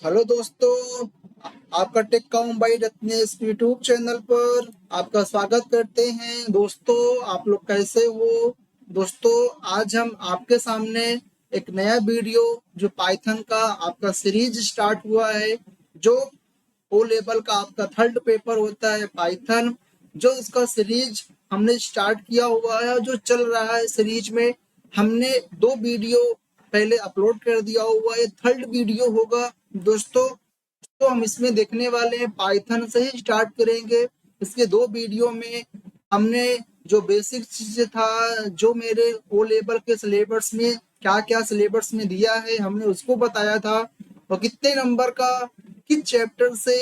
Hello दोस्तों, आपका tech com by Ratnesh YouTube channel पर आपका स्वागत करते हैं। दोस्तों, आप लोग कैसे हो? दोस्तों, आज हम आपके सामने एक नया वीडियो जो पाइथन का आपका सीरीज स्टार्ट हुआ है, जो ओ लेवल का आपका थर्ड पेपर होता है पाइथन, जो उसका सीरीज हमने स्टार्ट किया हुआ है, जो चल रहा है। सीरीज में हमने 2 वीडियो पहले अपलोड कर दिया हुआ है, थर्ड वीडियो होगा दोस्तों। तो हम इसमें देखने वाले हैं, पाइथन से ही स्टार्ट करेंगे। इसके 2 वीडियो में हमने जो बेसिक चीजें था, जो मेरे ओ लेवल के सिलेबस में क्या क्या सिलेबस में दिया है, हमने उसको बताया था। और कितने नंबर का, किस चैप्टर से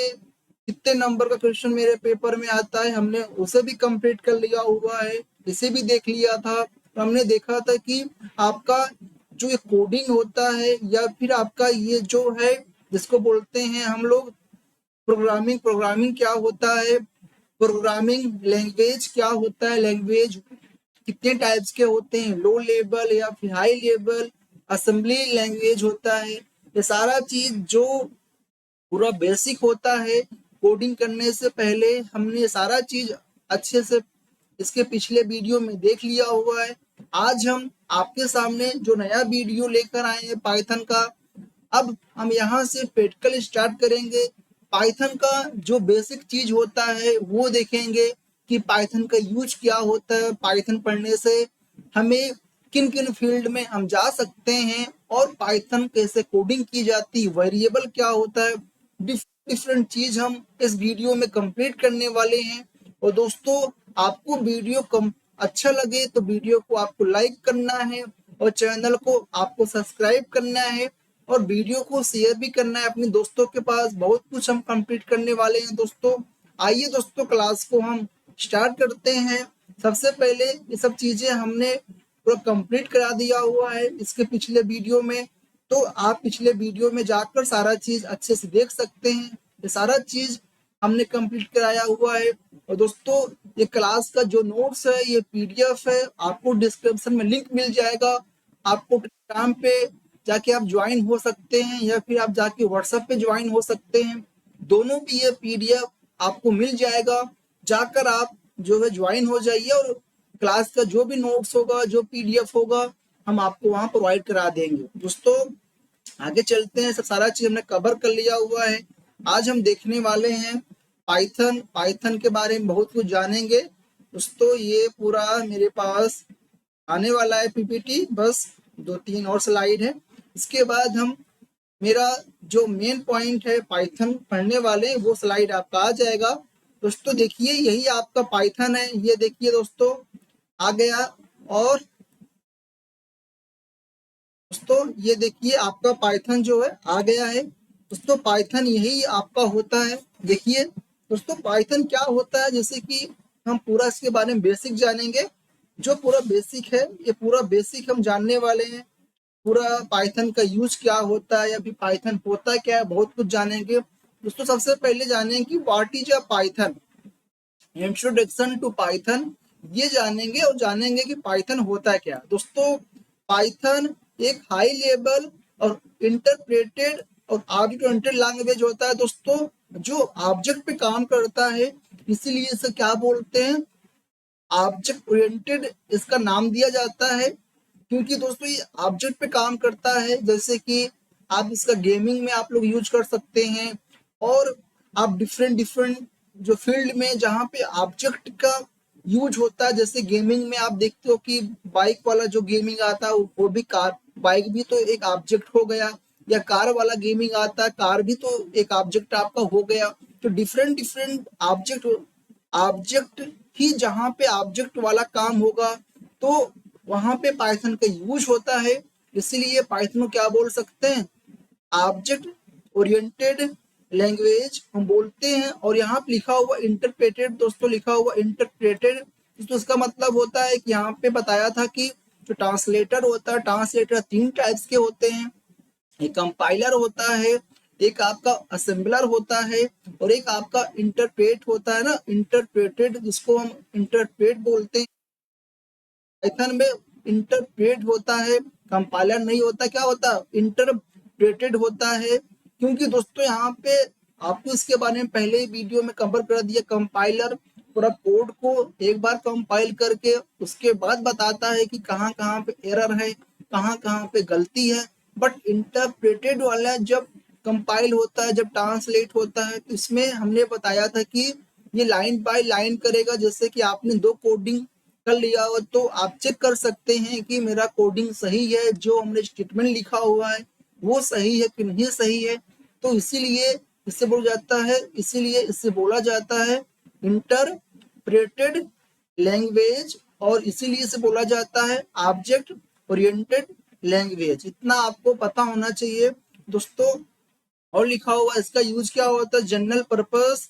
कितने नंबर का क्वेश्चन मेरे पेपर में आता है, हमने उसे भी कंप्लीट कर लिया हुआ है। इसे भी देख लिया था। तो हमने देखा था कि आपका जो ये कोडिंग होता है, या फिर आपका ये जो है जिसको बोलते हैं हम लोग प्रोग्रामिंग, प्रोग्रामिंग क्या होता है, प्रोग्रामिंग लैंग्वेज क्या होता है, लैंग्वेज कितने टाइप्स के होते हैं, लो लेवल या फिर हाई लेवल, असेंबली लैंग्वेज होता है। ये सारा चीज जो पूरा बेसिक होता है, कोडिंग करने से पहले हमने ये सारा चीज अच्छे से इसके पिछले वीडियो में देख लिया हुआ है। आज हम आपके सामने जो नया वीडियो लेकर आए हैं पाइथन का, अब हम यहाँ से प्रैक्टिकल स्टार्ट करेंगे। पाइथन का जो बेसिक चीज होता है वो देखेंगे कि पाइथन का यूज क्या होता है, पाइथन पढ़ने से हमें किन किन फील्ड में हम जा सकते हैं, और पाइथन कैसे कोडिंग की जाती है, वेरिएबल क्या होता है, डिफरेंट चीज हम इस वीडियो में कंप्लीट करने वाले हैं। और दोस्तों, आपको वीडियो कम अच्छा लगे तो वीडियो को आपको लाइक करना है, और चैनल को आपको सब्सक्राइब करना है, और वीडियो को शेयर भी करना है अपने दोस्तों के पास। बहुत कुछ हम कंप्लीट करने वाले हैं दोस्तों। आइए दोस्तों, क्लास को हम स्टार्ट करते हैं। सबसे पहले ये सब चीजें हमने पूरा कंप्लीट करा दिया हुआ है इसके पिछले वीडियो में। तो आप पिछले वीडियो में जाकर सारा चीज अच्छे से देख सकते हैं। ये सारा चीज हमने कंप्लीट कराया हुआ है। और दोस्तों, ये क्लास का जो नोट्स है, ये पीडीएफ है, आपको डिस्क्रिप्शन में लिंक मिल जाएगा। आपको टेलीग्राम पे जाके आप ज्वाइन हो सकते हैं, या फिर आप जाके व्हाट्सएप पे ज्वाइन हो सकते हैं। दोनों भी ये पीडीएफ आपको मिल जाएगा। जाकर आप जो है ज्वाइन हो जाइए, और क्लास का जो भी नोट्स होगा, जो पीडीएफ होगा, हम आपको वहां प्रोवाइड करा देंगे। दोस्तों, आगे चलते हैं। सब सारा चीज हमने कवर कर लिया हुआ है। आज हम देखने वाले हैं पाइथन। पाइथन के बारे में बहुत कुछ जानेंगे दोस्तों। ये पूरा मेरे पास आने वाला है पीपीटी, बस 2-3 और स्लाइड है। इसके बाद हम, मेरा जो मेन पॉइंट है पाइथन पढ़ने वाले, वो स्लाइड आपका आ जाएगा। दोस्तों देखिए, यही आपका पाइथन है। ये देखिए दोस्तों, आ गया। और दोस्तों ये देखिए, आपका पाइथन जो है आ गया है। दोस्तों, पाइथन यही आपका होता है। देखिए दोस्तों, पाइथन क्या होता है, जैसे कि हम पूरा इसके बारे में बेसिक जानेंगे। जो पूरा बेसिक है, ये पूरा बेसिक हम जानने वाले हैं। पूरा पाइथन का यूज क्या होता है, या फिर पाइथन होता क्या है, बहुत कुछ जानेंगे दोस्तों। सबसे पहले जानेंगे कि what is a Python, introduction to Python, ये जानेंगे। और जानेंगे कि पाइथन होता क्या है। दोस्तों, पाइथन एक हाई लेवल और इंटरप्रेटेड और ऑब्जेक्ट ओरिएंटेड लैंग्वेज होता है दोस्तों, जो ऑब्जेक्ट पे काम करता है। इसीलिए इसे क्या बोलते हैं, ऑब्जेक्ट ओरिएंटेड इसका नाम दिया जाता है। क्योंकि दोस्तों ये ऑब्जेक्ट पे काम करता है। जैसे कि आप इसका गेमिंग में आप लोग यूज कर सकते हैं, और आप डिफरेंट डिफरेंट जो फील्ड में जहाँ पे ऑब्जेक्ट का यूज होता है, जैसे गेमिंग में आप देखते हो कि बाइक वाला जो गेमिंग आता है, वो भी कार, बाइक भी तो एक ऑब्जेक्ट हो गया। या कार वाला गेमिंग आता है, कार भी तो एक ऑब्जेक्ट आपका हो गया। तो डिफरेंट डिफरेंट ऑब्जेक्ट, ऑब्जेक्ट ही जहाँ पे ऑब्जेक्ट वाला काम होगा, तो वहां पे पाइथन का यूज होता है। इसीलिए पाइथन को क्या बोल सकते हैं, ऑब्जेक्ट ओरिएंटेड लैंग्वेज हम बोलते हैं। और यहाँ पे लिखा हुआ इंटरप्रेटेड, दोस्तों लिखा हुआ इंटरप्रेटेड, तो इसका मतलब होता है कि यहाँ पे बताया था कि जो ट्रांसलेटर होता है, ट्रांसलेटर 3 टाइप्स के होते हैं। एक कंपाइलर होता है, एक आपका असेंबलर होता है, और एक आपका इंटरप्रेट होता है ना, इंटरप्रेटेड, जिसको हम इंटरप्रेट बोलते हैं। पाइथन में इंटरप्रेट होता है, कंपाइलर नहीं होता। क्या होता है, इंटरप्रेटेड होता है। क्योंकि दोस्तों यहाँ पे आपको इसके बारे में पहले ही वीडियो में कवर कर दिया। कंपाइलर पूरा कोड को एक बार कंपाइल करके उसके बाद बताता है कि कहाँ कहाँ पे एरर है, कहाँ कहाँ पे गलती है। बट इंटरप्रेटेड वाला जब कंपाइल होता है, जब ट्रांसलेट होता है, तो इसमें हमने बताया था कि ये लाइन बाय लाइन करेगा। जैसे कि आपने दो कोडिंग कर लिया हो तो आप चेक कर सकते हैं कि मेरा कोडिंग सही है, जो हमने स्टेटमेंट लिखा हुआ है वो सही है कि नहीं सही है। तो इसीलिए इससे बोला जाता है इंटरप्रेटेड लैंग्वेज, और इसीलिए इसे बोला जाता है ऑब्जेक्ट ओरिएंटेड लैंग्वेज। इतना आपको पता होना चाहिए दोस्तों। और लिखा हुआ इसका यूज क्या होता है, जनरल पर्पस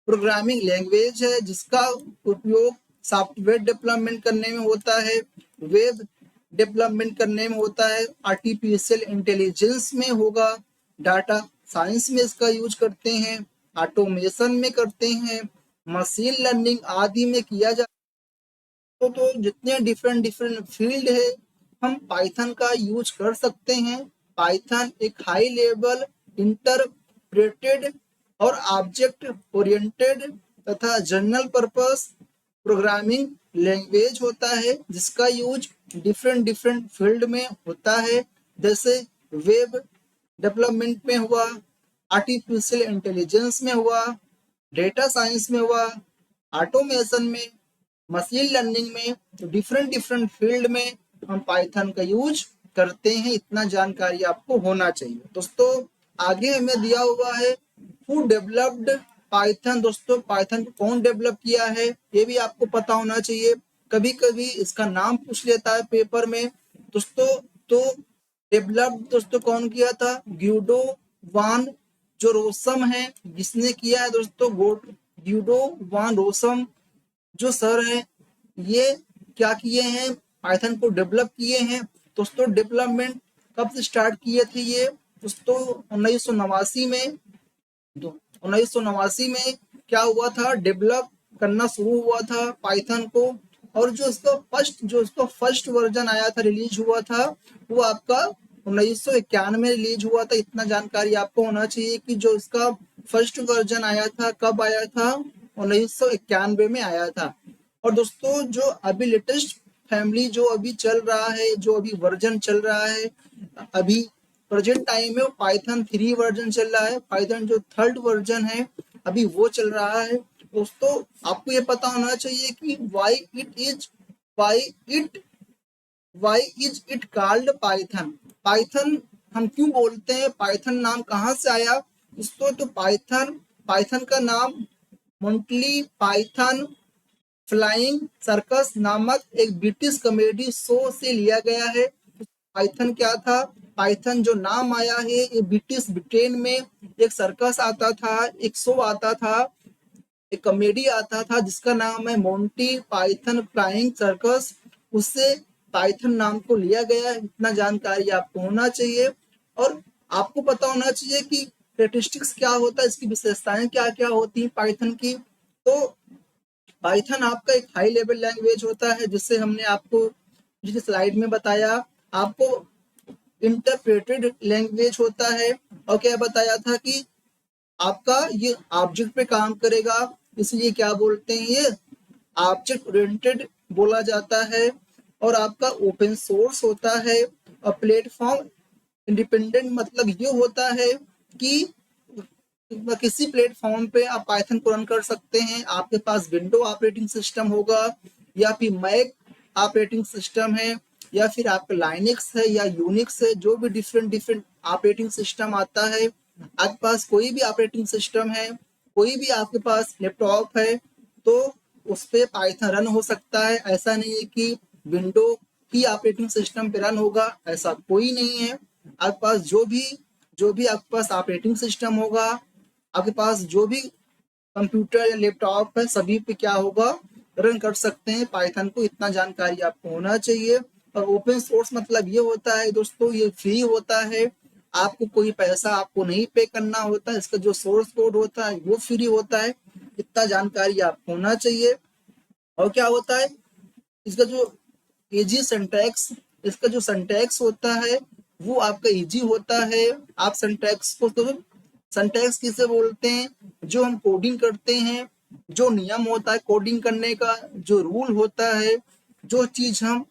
प्रोग्रामिंग लैंग्वेज है, जिसका उपयोग सॉफ्टवेयर डेवलपमेंट करने में होता है, वेब डेवलपमेंट करने में होता है, आर्टिफिशियल इंटेलिजेंस में होगा, डाटा साइंस में इसका यूज करते हैं, ऑटोमेशन में करते हैं, मशीन लर्निंग आदि में किया जाता है। तो जितने डिफरेंट डिफरेंट फील्ड है हम पाइथन का यूज कर सकते हैं। पाइथन एक हाई लेवल इंटरप्रेटेड और ऑब्जेक्ट ओरिएंटेड तथा जनरल पर्पस प्रोग्रामिंग लैंग्वेज होता है, जिसका यूज डिफरेंट डिफरेंट फील्ड में होता है। जैसे वेब डेवलपमेंट में हुआ, आर्टिफिशियल इंटेलिजेंस में हुआ, डेटा साइंस में हुआ, ऑटोमेशन में, मशीन लर्निंग में। तो डिफरेंट डिफरेंट फील्ड में हम पाइथन का यूज करते हैं। इतना जानकारी आपको होना चाहिए दोस्तों। आगे हमें दिया हुआ है हु डेवलप्ड पाइथन। दोस्तों पाइथन को कौन डेवलप किया है ये भी आपको पता होना चाहिए। कभी कभी इसका नाम पूछ लेता है पेपर में दोस्तों। तो डेवलप दोस्तों कौन किया था, ग्यूडो वान जो रोसम है जिसने किया है दोस्तों। ग्यूडो वान रोसम जो सर है ये क्या किए हैं, पाइथन को डेवलप किए हैं। दोस्तों डेवलपमेंट कब से स्टार्ट किए थे ये दोस्तों, 1989 में। 1989 में क्या हुआ था, डेवलप करना शुरू हुआ था पाइथन को। और जो इसका फर्स्ट वर्जन आया था, रिलीज हुआ था, वो आपका 1991 रिलीज हुआ था। इतना जानकारी आपको होना चाहिए कि जो इसका फर्स्ट वर्जन आया था कब आया था, 1991 में आया था। और दोस्तों जो अभी लेटेस्ट फैमिली जो अभी चल रहा है, जो अभी वर्जन चल रहा है अभी प्रेजेंट टाइम में, पाइथन 3 वर्जन चल रहा है। पाइथन जो थर्ड वर्जन है अभी वो चल रहा है। दोस्तों आपको ये पता होना चाहिए कि why is it called Python. Python हम क्यों बोलते हैं, पाइथन नाम कहाँ से आया दोस्तों। तो पाइथन का नाम मोंटली पाइथन फ्लाइंग सर्कस नामक एक ब्रिटिश कॉमेडी शो से लिया गया है। पाइथन क्या था, पाइथन जो नाम आया है ये ब्रिटिश ब्रिटेन में एक सर्कस आता था, एक शो आता था, एक कॉमेडी आता था जिसका नाम है मोंटी पाइथन फ्लाइंग सर्कस। उससे पाइथन नाम को लिया गया है। इतना जानकारी आपको होना चाहिए। और आपको पता होना चाहिए कि स्टैटिस्टिक्स क्या होता है, इसकी विशेषताएं क्या क्या होती है पाइथन की। तो पाइथन आपका एक हाई लेवल लैंग्वेज होता है, जिससे हमने आपको पिछली स्लाइड में बताया। आपको इंटरप्रेटेड लैंग्वेज होता है, और क्या बताया था कि आपका ये ऑब्जेक्ट पे काम करेगा, इसलिए क्या बोलते हैं ये ऑब्जेक्ट ओरिएंटेड बोला जाता है। और आपका ओपन सोर्स होता है। और प्लेटफॉर्म इंडिपेंडेंट मतलब ये होता है कि किसी प्लेटफॉर्म पे आप पाइथन को रन कर सकते हैं। आपके पास विंडो ऑपरेटिंग सिस्टम होगा, या फिर मैक ऑपरेटिंग सिस्टम है, या फिर आपका लाइनक्स है या यूनिक्स है, जो भी डिफरेंट डिफरेंट ऑपरेटिंग सिस्टम आता है। आपके पास कोई भी ऑपरेटिंग सिस्टम है, कोई भी आपके पास लैपटॉप है, तो उस पर पाइथन रन हो सकता है। ऐसा नहीं है कि विंडो ही ऑपरेटिंग सिस्टम पे रन होगा, ऐसा कोई नहीं है। आपके पास जो भी आपके पास ऑपरेटिंग सिस्टम होगा, आपके पास जो भी कंप्यूटर या लैपटॉप है, सभी पे क्या होगा, रन कर सकते हैं पाइथन को। इतना जानकारी आपको होना चाहिए। और ओपन सोर्स मतलब ये होता है दोस्तों, ये फ्री होता है, आपको कोई पैसा आपको नहीं पे करना होता है। इसका जो सोर्स कोड होता है वो फ्री होता है। इतना जानकारी आपको होना चाहिए। और क्या होता है इसका जो एजी सिंटैक्स, इसका जो सिंटैक्स होता है वो आपका इजी होता है। आप सिंटैक्स को तो सिंटैक्स किसे बोलते हैं, जो हम कोडिंग करते हैं, जो नियम होता है कोडिंग करने का, जो रूल होता है, जो चीज हम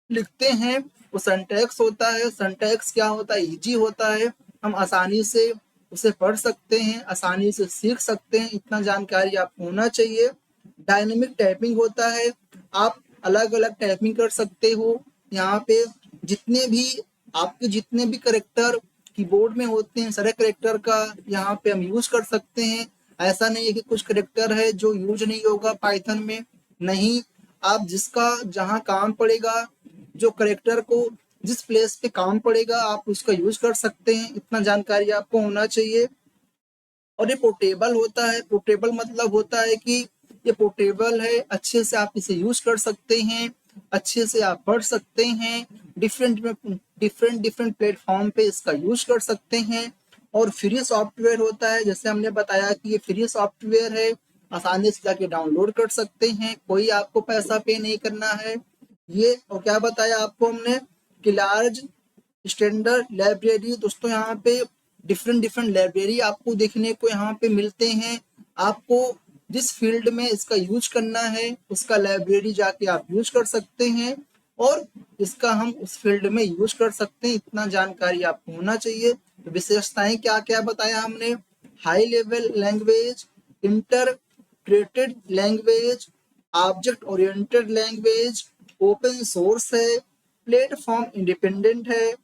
लिखते हैं वो सिंटैक्स होता है। सिंटैक्स क्या होता है, इजी होता है, हम आसानी से उसे पढ़ सकते हैं, आसानी से सीख सकते हैं, इतना जानकारी आपको होना चाहिए। डायनेमिक टाइपिंग होता है, आप अलग अलग टाइपिंग कर सकते हो। यहाँ पे जितने भी आपके जितने भी करेक्टर कीबोर्ड में होते हैं सारे करेक्टर का यहाँ पे हम यूज कर सकते हैं। ऐसा नहीं है कि कुछ करेक्टर है जो यूज नहीं होगा पाइथन में, नहीं। आप जिसका जहाँ काम पड़ेगा, जो करेक्टर को जिस प्लेस पे काम पड़ेगा आप उसका यूज कर सकते हैं, इतना जानकारी आपको होना चाहिए। और ये पोर्टेबल होता है, पोर्टेबल मतलब होता है कि ये पोर्टेबल है, अच्छे से आप इसे यूज कर सकते हैं, अच्छे से आप पढ़ सकते हैं, डिफरेंट डिफरेंट डिफरेंट प्लेटफॉर्म पे इसका यूज कर सकते हैं। और फ्री सॉफ्टवेयर होता है, जैसे हमने बताया कि ये फ्री सॉफ्टवेयर है, आसानी से जाके डाउनलोड कर सकते हैं, कोई आपको पैसा पे नहीं करना है। ये और क्या बताया आपको हमने कि लार्ज स्टैंडर्ड लाइब्रेरी, दोस्तों यहाँ पे डिफरेंट डिफरेंट लाइब्रेरी आपको देखने को यहाँ पे मिलते हैं। आपको जिस फील्ड में इसका यूज करना है उसका लाइब्रेरी जाके आप यूज कर सकते हैं, और इसका हम उस फील्ड में यूज कर सकते हैं, इतना जानकारी आपको होना चाहिए। तो विशेषताएं क्या क्या बताया हमने, high level language, interpreted language, object oriented language, open source है, प्लेटफॉर्म इंडिपेंडेंट है,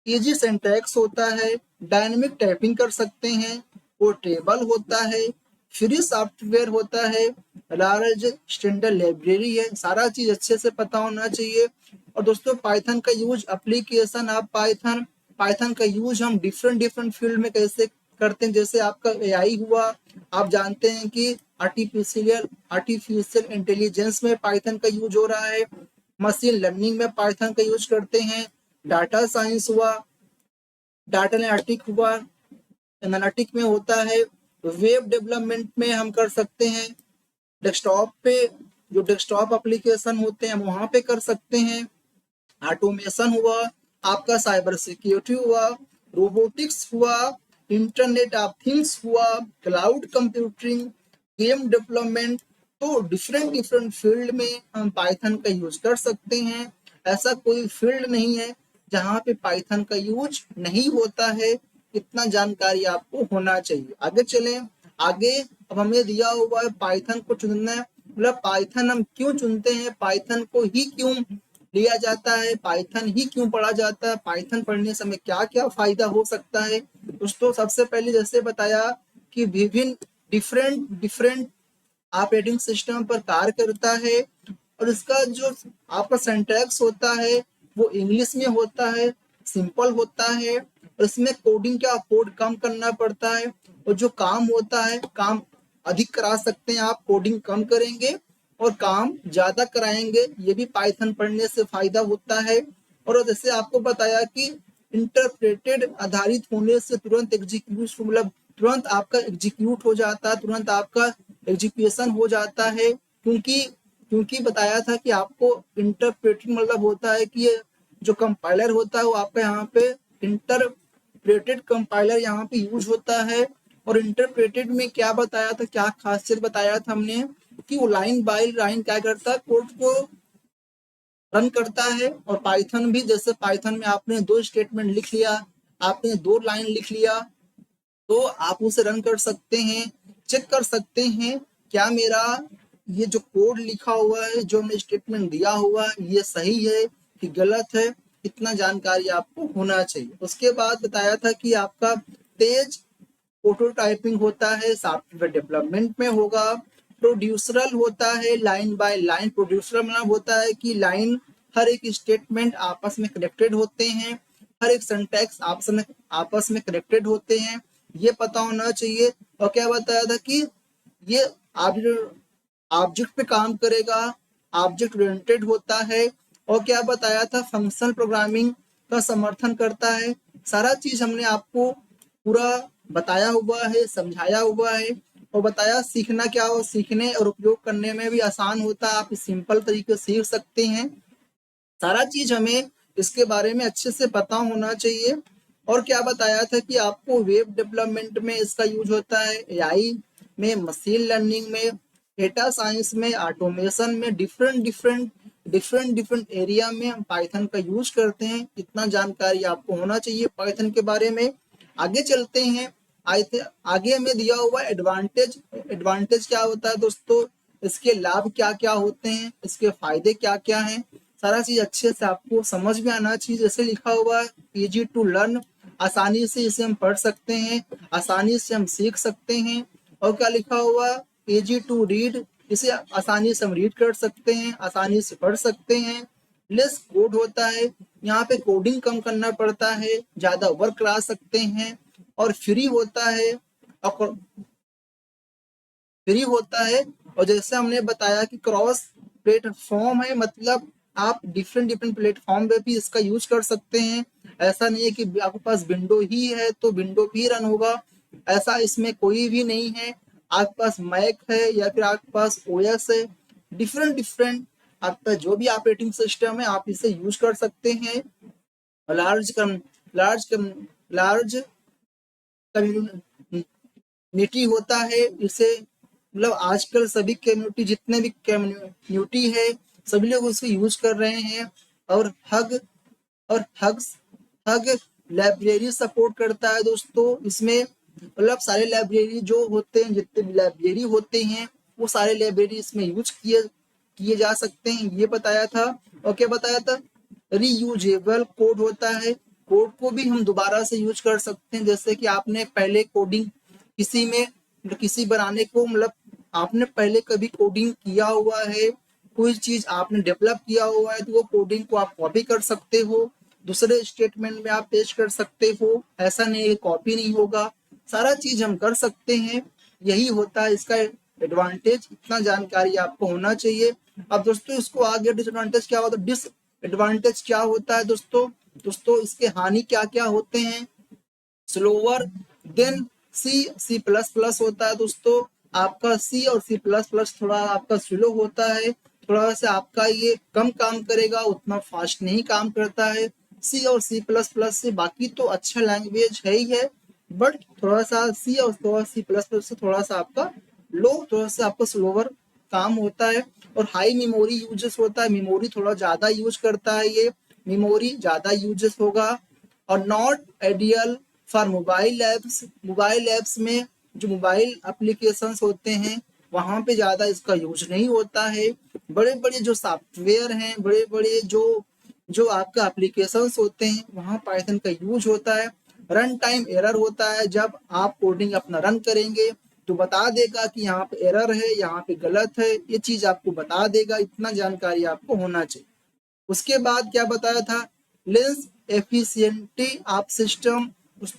इजी सिंटैक्स होता है, डायनेमिक टाइपिंग कर सकते हैं, पोर्टेबल होता है, फ्री सॉफ्टवेयर होता है, लार्ज स्टैंडर्ड लाइब्रेरी है, सारा चीज अच्छे से पता होना चाहिए। और दोस्तों पाइथन का यूज एप्लीकेशन, आप पाइथन पाइथन का यूज हम डिफरेंट डिफरेंट फील्ड में कैसे करते हैं, जैसे आपका एआई हुआ, आप जानते हैं कि आर्टिफिशियल आर्टिफिशियल इंटेलिजेंस में पाइथन का यूज हो रहा है, मशीन लर्निंग में पाइथन का यूज करते हैं, डाटा साइंस हुआ, डाटा एनालिटिक हुआ, एनालिटिक में होता है, वेब डेवलपमेंट में हम कर सकते हैं, डेस्कटॉप पे जो डेस्कटॉप एप्लीकेशन होते हैं वहां पे कर सकते हैं, ऑटोमेशन हुआ, आपका साइबर सिक्योरिटी हुआ, रोबोटिक्स हुआ, इंटरनेट ऑफ थिंग्स हुआ, क्लाउड कंप्यूटिंग, गेम डेवलपमेंट। तो डिफरेंट डिफरेंट फील्ड में हम पाइथन का यूज कर सकते हैं, ऐसा कोई फील्ड नहीं है जहाँ पे पाइथन का यूज नहीं होता है, इतना जानकारी आपको होना चाहिए। आगे चलें, आगे अब हमें दिया हुआ है पाइथन को चुनना है, मतलब पाइथन हम क्यों चुनते हैं, पाइथन को ही क्यों लिया जाता है, पाइथन ही क्यों पढ़ा जाता है, पाइथन पढ़ने से हमें क्या क्या फायदा हो सकता है। दोस्तों सबसे पहले जैसे बताया कि विभिन्न डिफरेंट डिफरेंट ऑपरेटिंग सिस्टम पर कार्य करता है, और इसका जो आपका सिंटैक्स होता है वो इंग्लिश में होता है, सिंपल होता है, और इसमें कोडिंग का कोड कम करना पड़ता है, और जो काम होता है काम अधिक करा सकते हैं आप, कोडिंग कम करेंगे और काम ज्यादा कराएंगे, ये भी पाइथन पढ़ने से फायदा होता है। और जैसे आपको बताया कि इंटरप्रेटेड आधारित होने से तुरंत एग्जीक्यूट, मतलब तुरंत आपका एग्जीक्यूट हो जाता है, तुरंत आपका एग्जीक्यूशन हो जाता है, क्योंकि क्योंकि बताया था कि आपको इंटरप्रेटेड मतलब होता है कि ये जो कंपाइलर होता है वो आपका यहाँ पे इंटरप्रेटेड कंपाइलर यहाँ पे यूज होता है। और इंटरप्रेटेड में क्या बताया था, क्या खासियत बताया था हमने कि वो लाइन बाय लाइन क्या करता है, कोड को रन करता है। और पाइथन भी, जैसे पाइथन में आपने दो स्टेटमेंट लिख लिया, आपने दो लाइन लिख लिया, तो आप उसे रन कर सकते हैं, चेक कर सकते हैं क्या मेरा ये जो कोड लिखा हुआ है, जो हमने स्टेटमेंट दिया हुआ है, ये सही है कि गलत है, इतना जानकारी आपको होना चाहिए। उसके बाद बताया था कि आपका तेज प्रोटोटाइपिंग होता है, सॉफ्टवेयर डेवलपमेंट में होगा, प्रोड्यूसरल होता है, लाइन बाय लाइन, प्रोड्यूसरल मतलब होता है कि लाइन हर एक स्टेटमेंट आपस में कनेक्टेड होते हैं, हर एक सिंटैक्स आपस में कनेक्टेड होते हैं, ये पता होना चाहिए। और क्या बताया था कि ये ऑब्जेक्ट पे काम करेगा, ऑब्जेक्ट ओरिएंटेड होता है। और क्या बताया था, फंक्शनल प्रोग्रामिंग का समर्थन करता है। सारा चीज हमने आपको पूरा बताया हुआ है, समझाया हुआ है, और बताया सीखना क्या हो, सीखने और उपयोग करने में भी आसान होता है, आप सिंपल तरीके से सीख सकते हैं। सारा चीज हमें इसके बारे में अच्छे से पता होना चाहिए। और क्या बताया था कि आपको वेब डेवलपमेंट में इसका यूज होता है, एआई में, मशीन लर्निंग में, डेटा साइंस में, ऑटोमेशन में, डिफरेंट एरिया में हम पाइथन का यूज करते हैं। इतना जानकारी आपको होना चाहिए पाइथन के बारे में। आगे चलते हैं। आगे हमें दिया हुआ एडवांटेज। एडवांटेज क्या होता है दोस्तों, इसके लाभ क्या क्या होते हैं, इसके फायदे क्या क्या हैं, सारा चीज अच्छे से आपको समझ में आना चाहिए। जैसे लिखा हुआ है इजी टू लर्न, आसानी से इसे हम पढ़ सकते हैं, आसानी से हम सीख सकते हैं। और क्या लिखा हुआ, इजी टू रीड, इसे आसानी से हम रीड कर सकते हैं, आसानी से पढ़ सकते हैं। लेस कोड होता है, यहाँ पे कोडिंग कम करना पड़ता है, ज्यादा वर्क करा सकते हैं। और फ्री होता है, और फ्री होता है। और जैसे हमने बताया कि क्रॉस प्लेटफॉर्म है, मतलब आप डिफरेंट प्लेटफॉर्म पे भी इसका यूज कर सकते हैं। ऐसा नहीं है कि आपके पास विंडो ही है तो विंडो भी रन होगा, ऐसा इसमें कोई भी नहीं है। आपके पास मैक है या फिर आपके पास ओएस है, डिफरेंट आपका जो भी ऑपरेटिंग सिस्टम है आप इसे यूज कर सकते हैं। लार्ज कम लार्ज कम लार्ज कम्युनिटी होता है इसे, मतलब आजकल सभी कम्युनिटी, जितने भी कम्युनिटी है सभी लोग उसको यूज कर रहे हैं। और हग और हग्स हग लाइब्रेरी सपोर्ट करता है दोस्तों इसमें, मतलब सारे लाइब्रेरी जो होते हैं, जितने भी लाइब्रेरी होते हैं वो सारे लाइब्रेरी इसमें यूज किए किए जा सकते हैं, ये बताया था। और क्या बताया था, रीयूजेबल कोड होता है, कोड को भी हम दोबारा से यूज कर सकते हैं। जैसे कि आपने पहले कोडिंग किसी में, किसी बनाने को, मतलब आपने पहले कभी कोडिंग किया हुआ है, कोई चीज आपने डेवलप किया हुआ है, तो वो कोडिंग को आप कॉपी कर सकते हो, दूसरे स्टेटमेंट में आप पेश कर सकते हो। ऐसा नहीं है कॉपी नहीं होगा, सारा चीज हम कर सकते हैं। यही होता है इसका एडवांटेज, इतना जानकारी आपको होना चाहिए। अब दोस्तों इसको आगे डिसएडवांटेज क्या होता है, डिसएडवांटेज क्या होता है दोस्तों, इसके हानि क्या क्या होते हैं। Slower than C plus plus होता है दोस्तों, आपका सी और सी प्लस प्लस थोड़ा आपका स्लो होता है, थोड़ा सा आपका ये कम काम करेगा, उतना फास्ट नहीं काम करता है सी और सी प्लस प्लस से। बाकी तो अच्छा लैंग्वेज है ही है, बट थोड़ा सा सी और थोड़ा सी प्लस प्लस से थोड़ा सा आपका लो, थोड़ा सा आपका स्लोवर काम होता है। और हाई मेमोरी यूजेस होता है, मेमोरी थोड़ा ज्यादा यूज करता है, ये मेमोरी ज्यादा यूजेस होगा। और not ideal for mobile apps में जो मोबाइल एप्लीकेशन होते हैं वहां पे ज्यादा इसका यूज नहीं होता है। बड़े बड़े जो सॉफ्टवेयर हैं, बड़े बड़े जो जो आपका एप्लीकेशंस होते हैं वहां पाइथन का यूज होता है। रन टाइम एरर होता है, जब आप कोडिंग अपना रन करेंगे तो बता देगा कि यहाँ पे एरर है, यहाँ पे गलत है, ये चीज आपको बता देगा। इतना जानकारी आपको होना चाहिए। उसके बाद क्या बताया था, लेंस एफिशिएंटी आप सिस्टम,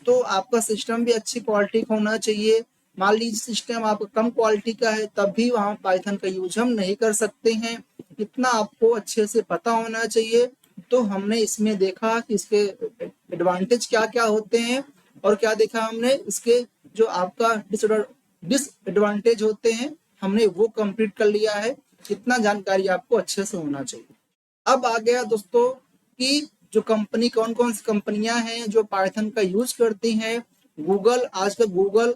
तो आपका सिस्टम भी अच्छी क्वालिटी का होना चाहिए। मान लीजिए सिस्टम आपका कम क्वालिटी का है, तब भी वहाँ पाइथन का यूज हम नहीं कर सकते हैं। इतना आपको अच्छे से पता होना चाहिए। तो हमने इसमें देखा कि इसके एडवांटेज क्या क्या होते हैं, और क्या देखा हमने, इसके जो आपका डिसएडवांटेज होते हैं हमने वो कंप्लीट कर लिया है। इतना जानकारी आपको अच्छे से होना चाहिए। अब आ गया दोस्तों कि जो कंपनी, कौन कौन सी कंपनियां हैं जो पाइथन का यूज करती हैं। गूगल, आजकल गूगल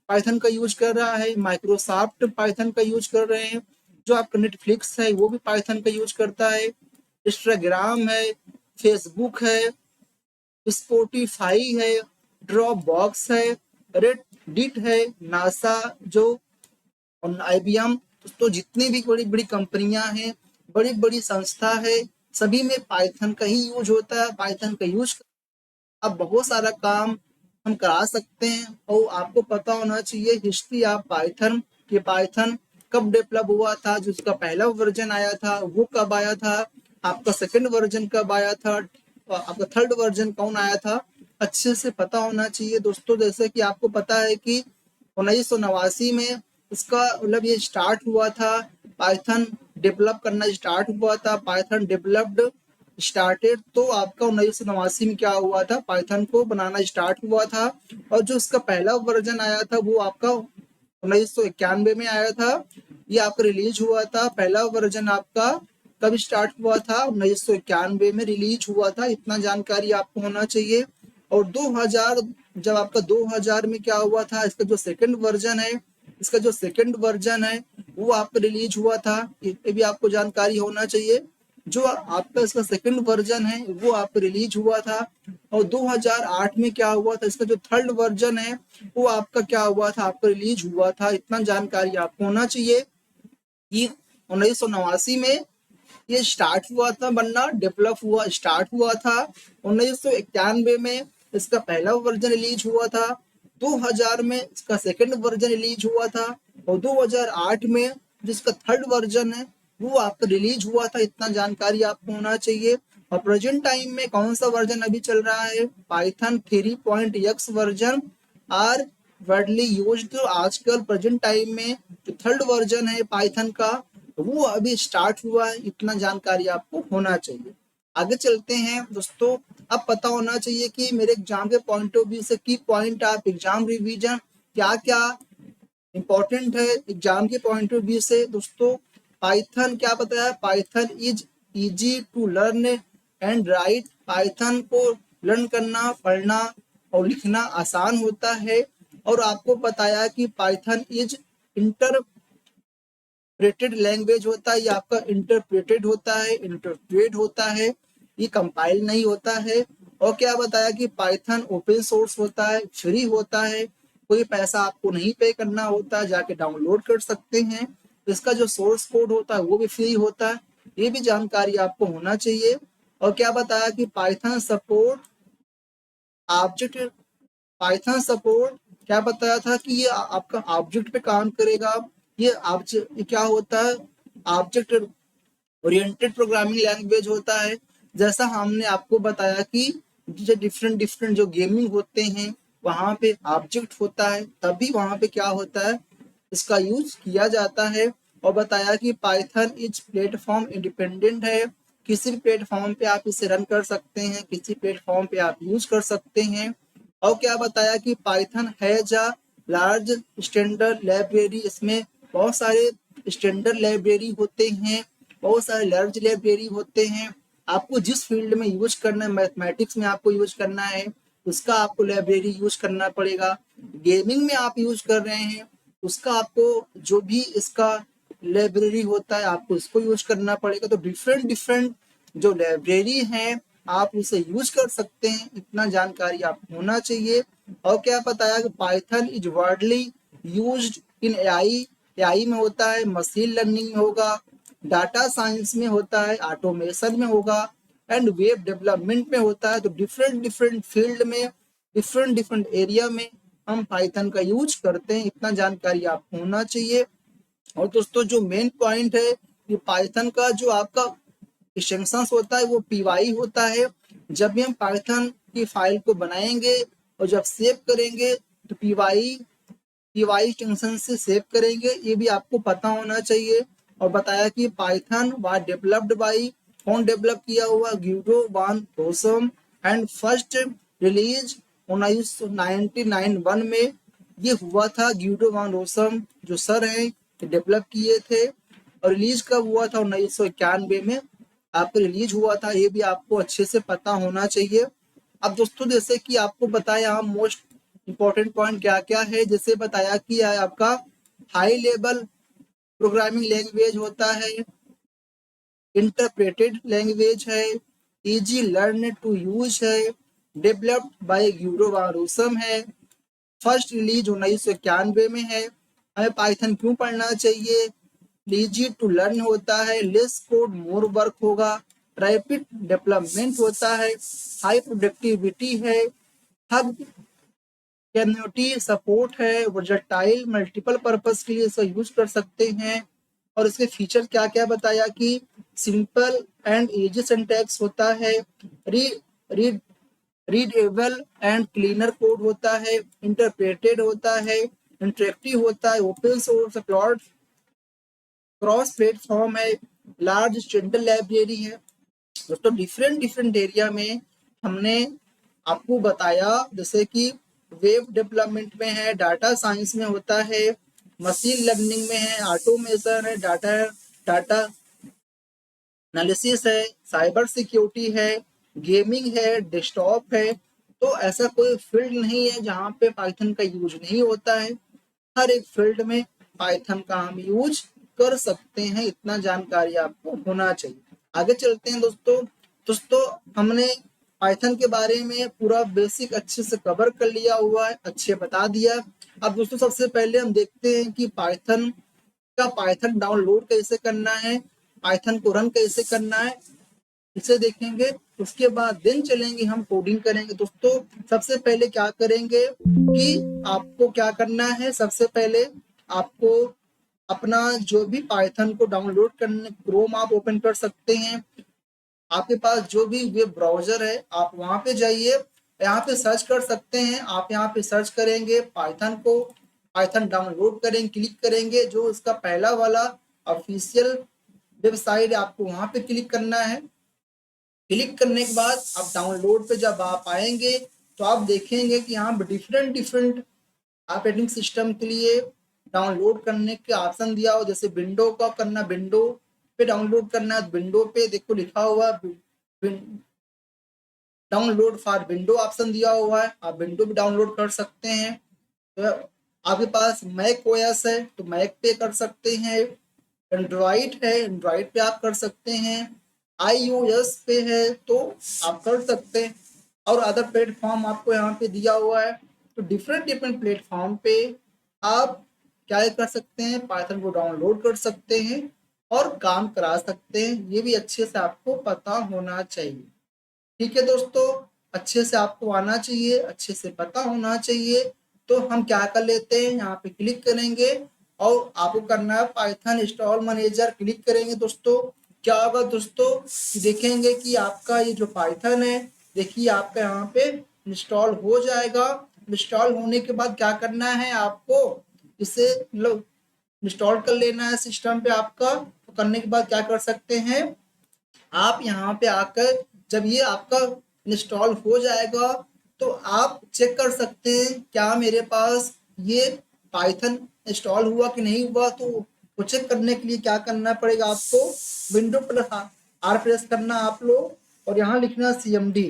पाइथन का यूज कर रहा है, माइक्रोसॉफ्ट पाइथन का यूज कर रहे हैं, जो आपका नेटफ्लिक्स है वो भी पाइथन का यूज करता है, इंस्टाग्राम है, फेसबुक है, स्पॉटिफाई है, ड्रॉप बॉक्स है, रेडिट है, नासा जो, और आईबीएम। तो जितनी भी बड़ी बड़ी कंपनियां हैं, बड़ी बड़ी संस्था है, सभी में पाइथन का ही यूज होता है। पाइथन का यूज अब बहुत सारा काम हम करा सकते हैं। और आपको पता होना चाहिए हिस्ट्री ऑफ पाइथन, कि पाइथन कब डेवलप हुआ था, जो उसका पहला वर्जन आया था वो कब आया था, आपका सेकंड वर्जन कब आया था, आपका थर्ड वर्जन कौन आया था, अच्छे से पता होना चाहिए दोस्तों। जैसे कि आपको पता है कि 1989 में इसका मतलब ये स्टार्ट हुआ था, पाइथन डेवलप करना स्टार्ट हुआ था, पाइथन डेवलप्ड स्टार्टेड। तो आपका 1989 में क्या हुआ था, पाइथन को बनाना स्टार्ट हुआ था। और जो इसका पहला वर्जन आया था वो आपका 1991 में आया था, ये आपका रिलीज हुआ था पहला वर्जन आपका कब स्टार्ट हुआ था? 1991 में रिलीज हुआ था, इतना जानकारी आपको होना चाहिए। और 2000, जब आपका 2000 में क्या हुआ था, इसका जो सेकंड वर्जन है वो आपका रिलीज हुआ था, ये भी आपको जानकारी होना चाहिए। जो आपका इसका सेकंड वर्जन है वो आपका रिलीज हुआ था। और 2008 में क्या हुआ था, इसका जो थर्ड वर्जन है वो आपका क्या हुआ था, आपका रिलीज हुआ था, इतना जानकारी आपको होना चाहिए। कि 1989 में ये स्टार्ट हुआ था बनना, डेवलप हुआ, स्टार्ट हुआ था। 1991 में इसका पहला वर्जन रिलीज हुआ था। 2000 में इसका सेकंड वर्जन रिलीज हुआ था। और 2008 में जिसका थर्ड वर्जन है वो आपका रिलीज हुआ था, इतना जानकारी आपको होना चाहिए। और प्रेजेंट टाइम में कौन सा वर्जन अभी चल रहा है? Python 3.x version are widely used. तो आजकल प्रेजेंट टाइम में जो थर्ड वर्जन है पाइथन का वो अभी स्टार्ट हुआ है, इतना जानकारी आपको होना चाहिए। आगे चलते हैं दोस्तों। अब पता होना चाहिए कि मेरे एग्जाम के पॉइंट ऑफ व्यू से की पॉइंट आप एग्जाम रिवीजन क्या क्या इंपॉर्टेंट है एग्जाम के पॉइंट ऑफ व्यू से। दोस्तों पाइथन क्या बताया? Python is easy to learn and write. Python को लर्न करना, पढ़ना और लिखना आसान होता है। और आपको बताया कि पाइथन इज इंटरप्रेटेड लैंग्वेज होता है, ये आपका इंटरप्रेटेड होता है, इंटरप्रेट होता है, ये कंपाइल नहीं होता है। और क्या बताया कि पाइथन ओपन सोर्स होता है, फ्री होता है, कोई पैसा आपको नहीं पे करना होता, जाके डाउनलोड कर सकते हैं। इसका जो सोर्स कोड होता है वो भी फ्री होता है, ये भी जानकारी आपको होना चाहिए। और क्या बताया कि ऑब्जेक्ट पाइथन सपोर्ट क्या बताया था कि ये आपका ऑब्जेक्ट पे काम करेगा। ये क्या होता है? ऑब्जेक्ट ओरिएंटेड प्रोग्रामिंग लैंग्वेज होता है। जैसा हमने आपको बताया कि जो डिफरेंट डिफरेंट जो गेमिंग होते हैं वहां पे ऑब्जेक्ट होता है, तभी वहां पे क्या होता है, इसका यूज किया जाता है। और बताया कि पाइथन इज प्लेटफॉर्म इंडिपेंडेंट है, किसी भी प्लेटफॉर्म पे आप इसे रन कर सकते हैं, किसी प्लेटफॉर्म पे आप यूज कर सकते हैं। और क्या बताया कि Python has a large standard library, इसमें बहुत सारे स्टैंडर्ड लाइब्रेरी होते हैं, बहुत सारे लार्ज लाइब्रेरी होते हैं। आपको जिस फील्ड में यूज करना है, मैथमेटिक्स में आपको यूज करना है उसका आपको लाइब्रेरी यूज करना पड़ेगा। गेमिंग में आप यूज कर रहे हैं उसका आपको जो भी इसका लाइब्रेरी होता है आपको इसको यूज करना पड़ेगा। तो डिफरेंट डिफरेंट जो लाइब्रेरी हैं आप उसे यूज कर सकते हैं, इतना जानकारी आपको होना चाहिए। और क्या बताया कि Python is widely used in AI, AI में होता है, मशीन लर्निंग में होगा, डाटा साइंस में होता है, ऑटोमेशन में होगा एंड वेब डेवलपमेंट में होता है। तो डिफरेंट डिफरेंट फील्ड में, डिफरेंट डिफरेंट एरिया में हम पाइथन का यूज करते हैं, इतना जानकारी आपको होना चाहिए। और दोस्तों जो मेन पॉइंट है कि पाइथन का जो आपका एक्सटेंशन होता है वो पीवाई होता है। जब भी हम पाइथन की फाइल को बनाएंगे और जब सेव करेंगे तो पीवाई एक्सटेंशन से सेव करेंगे, ये भी आपको पता होना चाहिए। और बताया कि पाइथन वाज डेवलप्ड बाय, कौन डेवलप किया हुआ? ग्यूडो वान रोसम एंड फर्स्ट रिलीज 1991 में ये हुआ था। ग्यूडो वान रोसम जो सर हैं डेवलप किए थे। और रिलीज कब हुआ था? 1991 में आपको रिलीज हुआ था, ये भी आपको अच्छे से पता होना चाहिए। अब दोस्तों जैसे कि आपको बताया यहाँ मोस्ट इम्पोर्टेंट पॉइंट क्या क्या है, जैसे बताया कि आपका हाई लेवल प्रोग्रामिंग लैंग्वेज होता है, इंटरप्रेटेड लैंग्वेज है, इजी लर्न टू यूज है, डेवलप्ड बाय ग्यूडो वान रोसम है, फर्स्ट रिलीज 1991 में है। हमें पाइथन क्यों पढ़ना चाहिए? इजी टू लर्न होता है, लेस कोड मोर वर्क होगा, रैपिड डेवलपमेंट होता है, हाई प्रोडक्टिविटी है, हब कम्युनिटी सपोर्ट है, वर्सटाइल मल्टीपल पर्पस के लिए इसका यूज कर सकते हैं। और इसके फीचर क्या क्या बताया कि सिंपल एंड इजी सिंटैक्स होता है, री read readable and cleaner code होता है, इंटरप्रेटेड होता है, इंटरेक्टिव होता है, ओपन सोर्स क्रॉस प्लेटफॉर्म है, लार्ज स्टैंडर्ड लाइब्रेरी है। दोस्तों डिफरेंट डिफरेंट एरिया में हमने आपको बताया, जैसे कि वेब डेवलपमेंट में है, डाटा साइंस में होता है, मशीन लर्निंग में है, ऑटोमेशन है, डाटा डाटा एनालिसिस है, साइबर सिक्योरिटी है, गेमिंग है, डेस्कटॉप है। तो ऐसा कोई फील्ड नहीं है जहाँ पे पाइथन का यूज नहीं होता है। हर एक फील्ड में पाइथन का हम यूज कर सकते हैं, इतना जानकारी आपको होना चाहिए। आगे चलते हैं दोस्तों। दोस्तों हमने पाइथन के बारे में पूरा बेसिक अच्छे से कवर कर लिया हुआ है, अच्छे बता दिया। अब दोस्तों सबसे पहले हम देखते हैं कि पाइथन डाउनलोड कैसे करना है, पाइथन को रन कैसे करना है, इसे देखेंगे। उसके बाद दिन चलेंगे, हम कोडिंग करेंगे। दोस्तों सबसे पहले क्या करेंगे कि आपको क्या करना है, सबसे पहले आपको अपना जो भी पाइथन को डाउनलोड करने, क्रोम आप ओपन कर सकते हैं। आपके पास जो भी वेब ब्राउजर है आप वहां पे जाइए, यहाँ पे सर्च कर सकते हैं। आप यहाँ पे सर्च करेंगे पाइथन को, पाइथन डाउनलोड करेंगे, क्लिक करेंगे। जो उसका पहला वाला ऑफिशियल वेबसाइट है आपको वहां पे क्लिक करना है। क्लिक करने के बाद आप डाउनलोड पे जब आप आएंगे तो आप देखेंगे कि यहाँ डिफरेंट डिफरेंट ऑपरेटिंग सिस्टम के लिए डाउनलोड करने के ऑप्शन दिया हो। जैसे विंडो का करना, विंडो पे डाउनलोड करना है, विंडो पे देखो लिखा हुआ डाउनलोड फॉर विंडो ऑप्शन दिया हुआ है, आप विंडो भी डाउनलोड कर सकते हैं। तो आपके पास मैक ओएस है तो मैक पे कर सकते हैं, एंड्रॉइड है एंड्रॉइड पे आप कर सकते हैं, iOS पे है तो आप कर सकते हैं। और अदर प्लेटफॉर्म आपको यहाँ पे दिया हुआ है। तो डिफरेंट डिफरेंट प्लेटफॉर्म पे आप क्या कर सकते हैं, पाइथन को डाउनलोड कर सकते हैं और काम करा सकते हैं। ये भी अच्छे से आपको पता होना चाहिए। ठीक है दोस्तों, अच्छे से आपको आना चाहिए, अच्छे से पता होना चाहिए। तो हम क्या कर लेते हैं, यहाँ पे क्लिक करेंगे और आपको करना है पाइथन इंस्टॉल मैनेजर, क्लिक करेंगे। दोस्तों क्या होगा दोस्तों, देखेंगे कि आपका ये जो पाइथन है, देखिए आपका यहाँ पे इंस्टॉल हो जाएगा। इंस्टॉल होने के बाद क्या करना है आपको, इसे मतलब इंस्टॉल कर लेना है सिस्टम पे आपका। तो करने के बाद क्या कर सकते हैं, आप यहाँ पे आकर जब ये आपका इंस्टॉल हो जाएगा तो आप चेक कर सकते हैं क्या मेरे पास ये पाइथन इंस्टॉल हुआ कि नहीं हुआ। तो वो चेक करने के लिए क्या करना पड़ेगा आपको, विंडो प्लस आर प्रेस करना आप लोग और यहाँ लिखना CMD।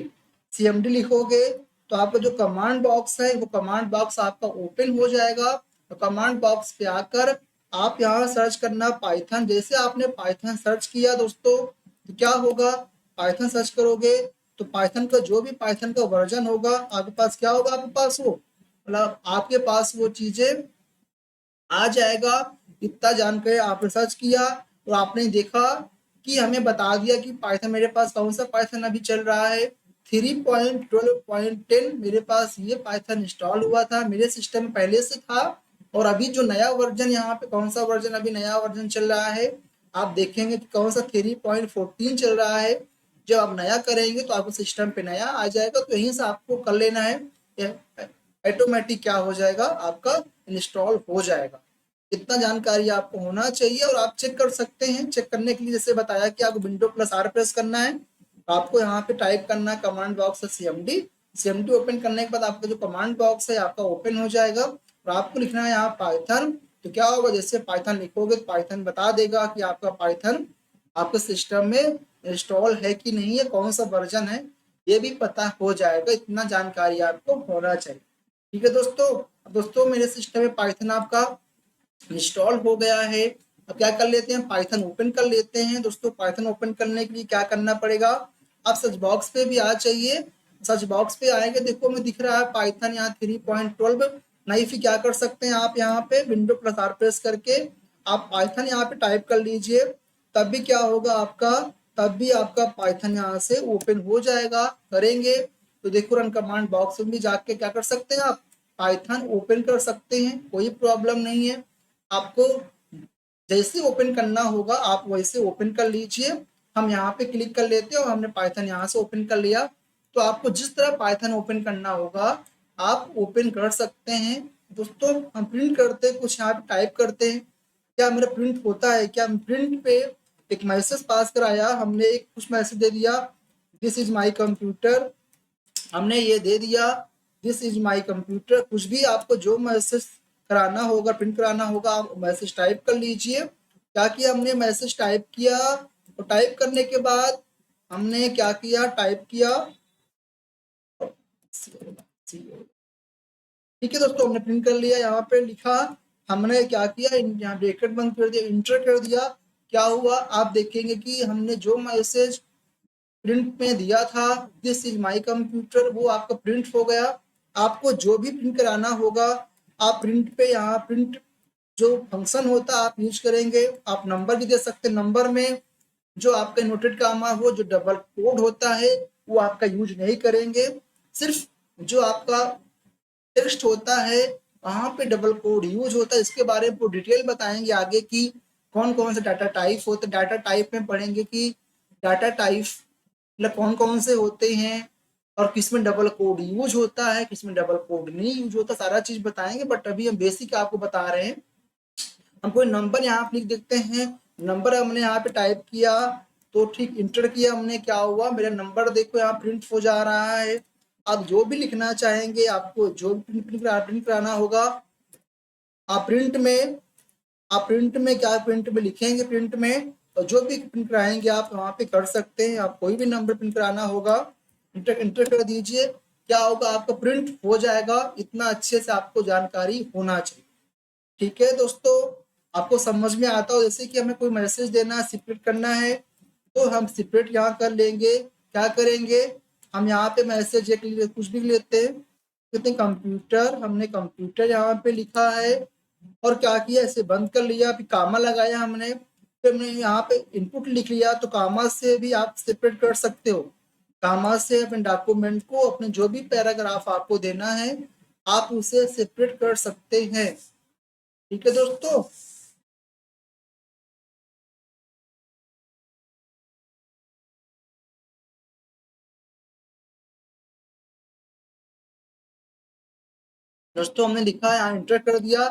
CMD लिखोगे तो आपका जो कमांड बॉक्स है वो कमांड बॉक्स आपका ओपन हो जाएगा। तो कमांड बॉक्स पे आकर आप यहाँ सर्च करना पाइथन। जैसे आपने पाइथन सर्च किया दोस्तों तो क्या होगा, पाइथन सर्च करोगे तो पाइथन का जो भी पाइथन का वर्जन होगा आपके पास क्या होगा, आपके पास वो मतलब आपके पास वो चीजें आ जाएगा। इतना जानकर आपने सर्च किया और आपने देखा कि हमें बता दिया कि पाइथन मेरे पास कौन सा पाइथन अभी चल रहा है, 3.12.10 मेरे पास ये पाइथन इंस्टॉल हुआ था, मेरे सिस्टम में पहले से था। और अभी जो नया वर्जन यहाँ पे कौन सा वर्जन अभी नया वर्जन चल रहा है, आप देखेंगे कि कौन सा 3.14 चल रहा है। जब आप नया करेंगे तो आपको सिस्टम पे नया आ जाएगा। तो यहीं से आपको कर लेना है, ऑटोमेटिक क्या हो जाएगा, आपका इंस्टॉल हो जाएगा। इतना जानकारी आपको होना चाहिए। और आप चेक कर सकते हैं, चेक करने के लिए जैसे बताया कि आपको विंडो प्लस आर प्रेस करना है। तो आपको यहाँ पे टाइप करना है कमांड बॉक्स है CMD। CMD ओपन करने के बाद आपका जो कमांड बॉक्स है आपका ओपन हो जाएगा और आपको लिखना है यहाँ पाइथन। तो क्या होगा, जैसे पाइथन लिखोगे तो पाइथन बता देगा कि आपका पाइथन आपके सिस्टम में इंस्टॉल है कि नहीं है, कौन सा वर्जन है, ये भी पता हो जाएगा। इतना जानकारी आपको होना चाहिए। ठीक है दोस्तों, अब दोस्तों मेरे सिस्टम में पाइथन आपका इंस्टॉल हो गया है। अब क्या कर लेते हैं, पाइथन ओपन कर लेते हैं। दोस्तों पाइथन ओपन करने के लिए क्या करना पड़ेगा, आप सर्च बॉक्स पे भी आ जाइए। सर्च बॉक्स पे आएंगे, देखो मैं दिख रहा है पाइथन यहाँ 3.12। नहीं फिर क्या कर सकते हैं, आप यहाँ पे विंडो प्लस आर प्रेस करके आप पाइथन यहाँ पे टाइप कर लीजिए। तब भी क्या होगा आपका, तब भी आपका पाइथन यहाँ से ओपन हो जाएगा। करेंगे तो देखो रन कमांड बॉक्स में भी जाके क्या कर सकते हैं, आप पाइथन ओपन कर सकते हैं, कोई प्रॉब्लम नहीं है। आपको जैसे ओपन करना होगा आप वैसे ओपन कर लीजिए। हम यहाँ पे क्लिक कर लेते हैं और हमने पाइथन यहाँ से ओपन कर लिया। तो आपको जिस तरह पाइथन ओपन करना होगा आप ओपन कर सकते हैं। दोस्तों हम प्रिंट करते हैं, कुछ यहाँ पे टाइप करते हैं, क्या मेरा प्रिंट होता है, क्या प्रिंट पे एक मैसेज पास कराया हमने, एक कुछ मैसेज दे दिया, दिस इज माई कंप्यूटर, हमने ये दे दिया, दिस इज माई कंप्यूटर। कुछ भी आपको जो मैसेज कराना होगा, प्रिंट कराना होगा, आप मैसेज टाइप कर लीजिए। क्या कि हमने मैसेज टाइप किया तो टाइप करने के बाद हमने क्या किया, टाइप किया। ठीक है दोस्तों, हमने प्रिंट कर लिया, यहाँ पे लिखा, हमने क्या किया, यहाँ ब्रैकेट बंद कर दिया, इंटर कर दिया। क्या हुआ, आप देखेंगे कि हमने जो मैसेज प्रिंट में दिया था, दिस इज माय कंप्यूटर, वो आपका प्रिंट हो गया। आपको जो भी प्रिंट कराना होगा, आप प्रिंट पे यहाँ प्रिंट जो फंक्शन होता है आप यूज करेंगे। आप नंबर भी दे सकते हैं, नंबर में जो आपका नोटेड कामा हो, जो डबल कोड होता है वो आपका यूज नहीं करेंगे। सिर्फ जो आपका टेक्स्ट होता है वहां पे डबल कोड यूज होता है। इसके बारे में डिटेल बताएंगे आगे कि कौन कौन से डाटा टाइप होते हैं। डाटा टाइप में पढ़ेंगे कि डाटा टाइप मतलब कौन कौन से होते हैं और किसमें डबल कोड यूज होता है, किसमें डबल कोड नहीं यूज होता, सारा चीज बताएंगे। बट अभी हम बेसिक आपको बता रहे हैं। हम कोई नंबर यहाँ पे लिख देते हैं, नंबर हमने यहाँ पे टाइप किया, तो ठीक इंटर किया हमने, क्या हुआ, मेरा नंबर देखो यहाँ प्रिंट हो जा रहा है। आप जो भी लिखना चाहेंगे, आपको जो भी प्रिंट कराना होगा, आप प्रिंट में क्या प्रिंट में लिखेंगे, प्रिंट में, और जो भी प्रिंट कराएंगे आप वहाँ पे कर सकते हैं। आप कोई भी नंबर प्रिंट कराना होगा, इंटर कर दीजिए, क्या होगा, आपका प्रिंट हो जाएगा। इतना अच्छे से आपको जानकारी होना चाहिए। ठीक है दोस्तों, आपको समझ में आता हो, जैसे कि हमें कोई मैसेज देना है, सेपरेट करना है, तो हम सेपरेट यहाँ कर लेंगे। क्या करेंगे, हम यहाँ पे मैसेज एक कुछ भी लेते हैं, कहते हैं कंप्यूटर, हमने कंप्यूटर यहाँ पे लिखा है और क्या किया, इसे बंद कर लिया, फिर कामा लगाया हमने, फिर हमने यहाँ पे इनपुट लिख लिया। तो कामा से भी आप सेपरेट कर सकते हो, कामा से अपने डॉक्यूमेंट को, अपने जो भी पैराग्राफ आपको देना है आप उसे सेपरेट कर सकते हैं। ठीक है दोस्तों, हमने लिखा है, यहाँ इंटर कर दिया।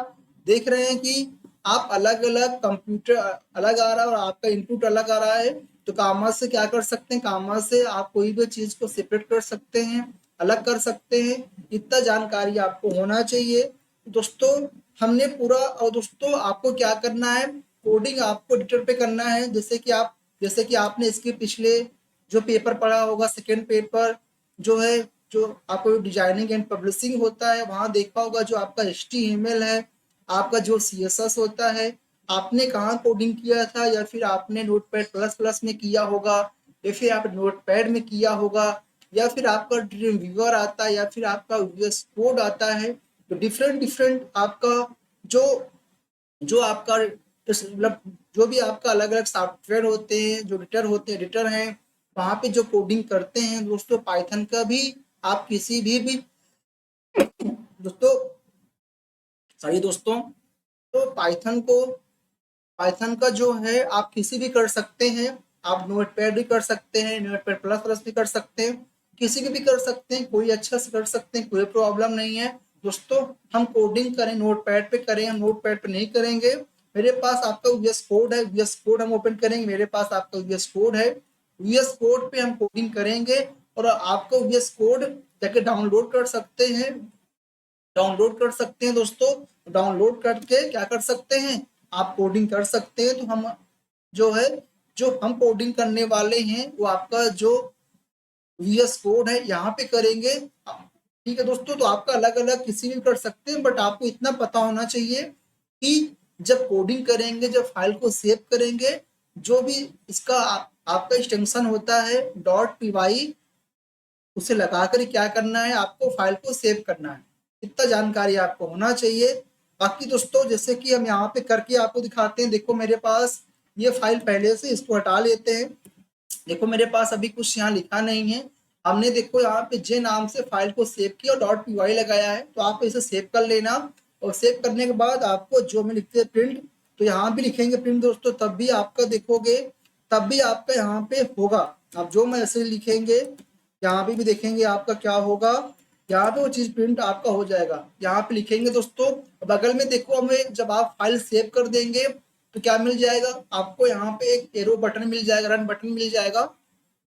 देख रहे हैं कि आप अलग अलग कंप्यूटर अलग आ रहा है और आपका इनपुट अलग आ रहा है। तो कामा से क्या कर सकते हैं, कामा से आप कोई भी चीज को सेपरेट कर सकते हैं, अलग कर सकते हैं। इतना जानकारी आपको होना चाहिए दोस्तों। हमने पूरा, और दोस्तों आपको क्या करना है, कोडिंग आपको एडिटर पे करना है। जैसे कि आपने इसके पिछले जो पेपर पढ़ा होगा, सेकेंड पेपर जो है, जो आपको डिजाइनिंग एंड पब्लिशिंग होता है, वहां देखा होगा जो आपका HTML है, आपका जो CSS होता है, आपने कहाँ कोडिंग किया था, या फिर आपने नोटपैड प्लस प्लस में किया होगा, या फिर आप नोटपैड में किया होगा, या फिर आपका ड्रीम व्यूअर आता है, या फिर आपका VS कोड आता है। तो डिफरेंट डिफरेंट आपका जो जो आपका मतलब जो भी आपका अलग अलग सॉफ्टवेयर होते हैं, जो एडिटर होते हैं, एडिटर हैं, वहां पे जो कोडिंग करते हैं दोस्तों, पाइथन का भी आप किसी भी दोस्तों, सॉरी दोस्तों, तो पाइथन का जो है आप किसी भी कर सकते हैं। आप नोटपैड भी कर सकते हैं, नोटपैड प्लस प्लस भी कर सकते हैं, किसी भी कर सकते हैं, कोई अच्छा से कर सकते हैं, कोई प्रॉब्लम नहीं है दोस्तों। हम कोडिंग करें नोटपैड पे करें, हम नोटपैड पे नहीं करेंगे। मेरे पास आपका VS कोड है, VS कोड हम ओपन करेंगे, मेरे पास आपका VS कोड है, VS कोड पे हम कोडिंग करेंगे। और आपको VS कोड जाके डाउनलोड कर सकते हैं, दोस्तों। डाउनलोड करके क्या कर सकते हैं, आप कोडिंग कर सकते हैं। तो हम जो है, जो हम कोडिंग करने वाले हैं वो आपका जो VS कोड है यहाँ पे करेंगे। ठीक है दोस्तों, तो आपका अलग अलग किसी भी कर सकते हैं, बट आपको इतना पता होना चाहिए कि जब कोडिंग करेंगे, जब फाइल को सेव करेंगे, जो भी इसका आपका एक्सटेंशन होता है .py, उसे लगाकर क्या करना है, आपको फाइल को सेव करना है। इतना जानकारी आपको होना चाहिए। बाकी दोस्तों, जैसे कि हम यहाँ पे करके आपको दिखाते हैं, देखो मेरे पास ये फाइल पहले से, इसको हटा लेते हैं। देखो मेरे पास अभी कुछ यहाँ लिखा नहीं है, हमने देखो यहाँ पे जे नाम से फाइल को सेव किया और .py लगाया है। तो आप इसे सेव कर लेना, और सेव करने के बाद आपको जो में लिखते हैं प्रिंट, तो यहाँ भी लिखेंगे प्रिंट दोस्तों, तब भी आपका देखोगे, तब भी आपका यहाँ पे होगा। आप जो मैसेज लिखेंगे यहाँ पे भी देखेंगे आपका क्या होगा, यहाँ पे वो चीज प्रिंट आपका हो जाएगा। यहाँ पे लिखेंगे दोस्तों, बगल में देखो, हमें जब आप फाइल सेव कर देंगे तो क्या मिल जाएगा आपको, यहाँ पे एक एरो बटन मिल जाएगा, रन बटन मिल जाएगा।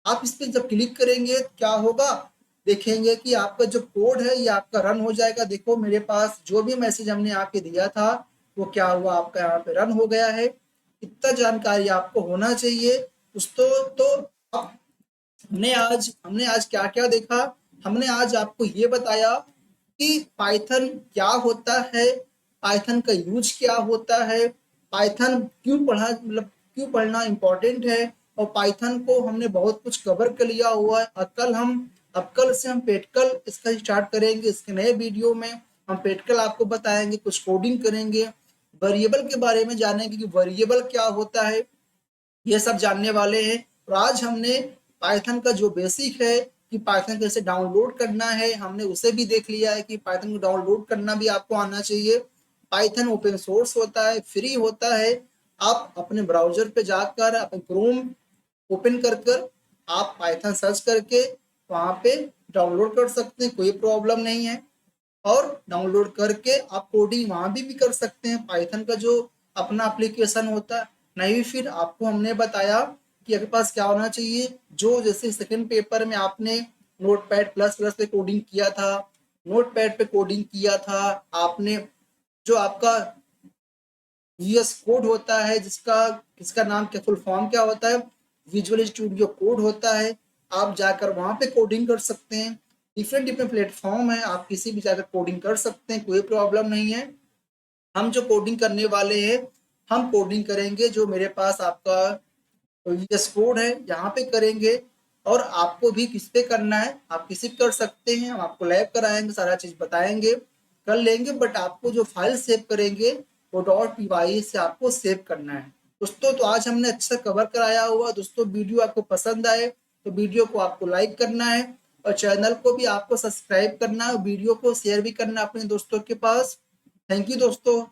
आप इस पे जब क्लिक करेंगे क्या होगा, देखेंगे कि आपका जो कोड है ये आपका रन हो जाएगा। देखो मेरे पास जो भी मैसेज हमने आपके दिया था वो क्या हुआ, आपका यहाँ पे रन हो गया है। इतना जानकारी आपको होना चाहिए। दोस्तों तो हमने आज क्या क्या देखा। हमने आज आपको ये बताया कि पाइथन क्या होता है, पाइथन का यूज क्या होता है, पाइथन क्यों पढ़ना इम्पोर्टेंट है, और पाइथन को हमने बहुत कुछ कवर कर लिया हुआ है। अब कल से हम पेटकल इसका स्टार्ट करेंगे। इसके नए वीडियो में हम पेटकल आपको बताएंगे, कुछ कोडिंग करेंगे, वेरिएबल के बारे में जानेंगे कि वेरिएबल क्या होता है, ये सब जानने वाले हैं। और आज हमने पाइथन का जो बेसिक है कि पाइथन कैसे डाउनलोड करना है, हमने उसे भी देख लिया है कि पाइथन को डाउनलोड करना भी आपको आना चाहिए। पाइथन ओपन सोर्स होता है, फ्री होता है। आप अपने ब्राउजर पे जाकर अपने क्रोम ओपन कर आप पाइथन सर्च करके वहां पे डाउनलोड कर सकते हैं, कोई प्रॉब्लम नहीं है। और डाउनलोड करके आप कोडिंग वहां भी कर सकते हैं, पाइथन का जो अपना एप्लीकेशन होता है। नहीं, फिर आपको हमने बताया कि आपके पास क्या होना चाहिए। जो जैसे सेकंड पेपर में आपने नोटपैड प्लस प्लस पे कोडिंग किया था, नोटपैड पे कोडिंग किया था आपने, जो आपका वीएस कोड होता है, जिसका नाम क्या फुल फॉर्म क्या होता है, विजुअल स्टूडियो कोड होता है। आप जाकर वहां पे कोडिंग कर सकते हैं। डिफरेंट डिफरेंट प्लेटफॉर्म है, आप किसी भी जाकर कोडिंग कर सकते हैं, कोई प्रॉब्लम नहीं है। हम जो कोडिंग करने वाले हैं, हम कोडिंग करेंगे जो मेरे पास आपका वीएस कोड है यहाँ पे करेंगे। और आपको भी किस पे करना है, आप किसी पे कर सकते हैं, हम आपको लैब कराएंगे, सारा चीज बताएंगे, कर लेंगे। बट आपको जो फाइल सेव करेंगे वो .py से आपको सेव करना है। दोस्तों तो आज हमने अच्छा कवर कराया हुआ। दोस्तों वीडियो आपको पसंद आए तो वीडियो को आपको लाइक करना है, और चैनल को भी आपको सब्सक्राइब करना है, वीडियो को शेयर भी करना है अपने दोस्तों के पास। थैंक यू दोस्तों।